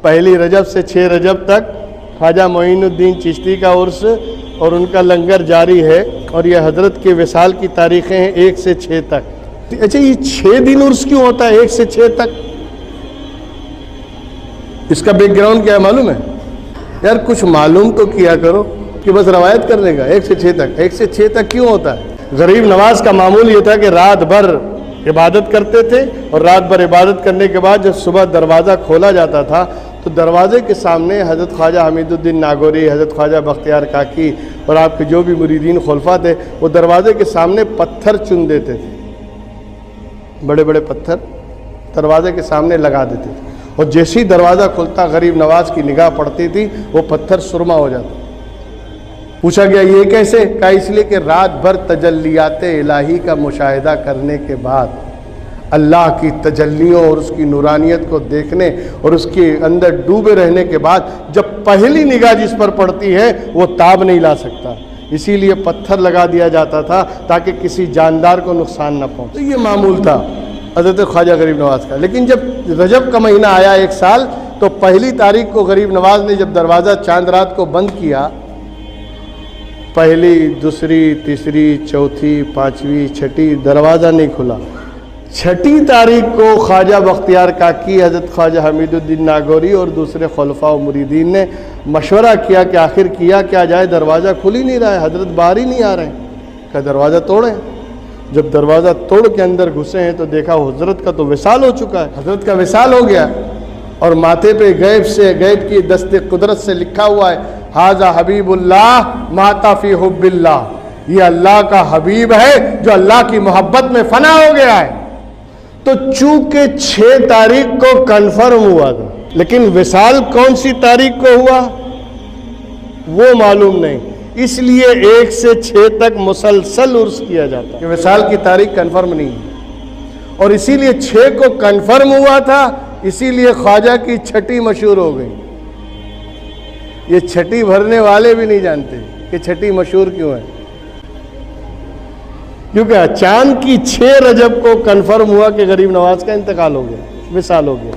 پہلی رجب سے 6 رجب تک خواجہ معین الدین چشتی کا عرس اور ان کا لنگر جاری ہے، اور یہ حضرت کے وصال کی تاریخیں ہیں 1 سے 6 تک۔ اچھا یہ 6 دن عرس کیوں ہوتا ہے 1 سے 6 تک؟ اس کا بیک گراؤنڈ کیا ہے معلوم ہے؟ یار کچھ معلوم تو کیا کرو کہ بس روایت کرنے کا 1 سے 6 تک۔ 1 سے 6 تک کیوں ہوتا ہے؟ غریب نواز کا معمول یہ تھا کہ رات بھر عبادت کرتے تھے، اور رات بھر عبادت کرنے کے بعد جب صبح دروازہ کھولا جاتا تھا تو دروازے کے سامنے حضرت خواجہ حمید الدین ناگوری، حضرت خواجہ بختیار کاکی اور آپ کے جو بھی مریدین خلفاء تھے وہ دروازے کے سامنے پتھر چن دیتے تھے، بڑے بڑے پتھر دروازے کے سامنے لگا دیتے تھے، اور جیسے ہی دروازہ کھلتا غریب نواز کی نگاہ پڑتی تھی وہ پتھر سرما ہو جاتا۔ پوچھا گیا یہ کیسے؟ کہا اس لیے کہ رات بھر تجلیات الہی کا مشاہدہ کرنے کے بعد، اللہ کی تجلیوں اور اس کی نورانیت کو دیکھنے اور اس کے اندر ڈوبے رہنے کے بعد جب پہلی نگاہ جس پر پڑتی ہے وہ تاب نہیں لا سکتا، اسی لیے پتھر لگا دیا جاتا تھا تاکہ کسی جاندار کو نقصان نہ پہنچے۔ تو یہ معمول تھا حضرت خواجہ غریب نواز کا۔ لیکن جب رجب کا مہینہ آیا 1 سال، تو پہلی تاریخ کو غریب نواز نے جب دروازہ چاند رات کو بند کیا، پہلی، دوسری، تیسری، چوتھی، پانچویں، چھٹی، دروازہ نہیں کھلا۔ 6 تاریخ کو خواجہ بختیار کاکی، حضرت خواجہ حمید الدین ناگوری اور دوسرے خلفاء و مریدین نے مشورہ کیا کہ آخر کیا کیا جائے، دروازہ کھل ہی نہیں رہا ہے، حضرت باہر ہی نہیں آ رہے ہیں، کہ دروازہ توڑیں۔ جب دروازہ توڑ کے اندر گھسے ہیں تو دیکھا حضرت کا تو وصال ہو چکا ہے، حضرت کا وصال ہو گیا، اور ماتھے پہ غیب کی دست قدرت سے لکھا ہوا ہے ھذا حبیب اللہ مات فی حب اللہ، یہ اللہ کا حبیب ہے جو اللہ کی محبت میں فنا ہو گیا ہے۔ تو چونکہ 6 تاریخ کو کنفرم ہوا تھا، لیکن وصال کون سی تاریخ کو ہوا وہ معلوم نہیں، اس لیے 1 سے 6 تک مسلسل عرس کیا جاتا ہے، وصال کی تاریخ کنفرم نہیں ہے، اور اسی لیے 6 کو کنفرم ہوا تھا، اسی لیے خواجہ کی چھٹی مشہور ہو گئی۔ یہ چھٹی بھرنے والے بھی نہیں جانتے کہ چھٹی مشہور کیوں ہے، کیونکہ چاند کی 6 رجب کو کنفرم ہوا کہ غریب نواز کا انتقال ہو گیا، وصال ہو گیا۔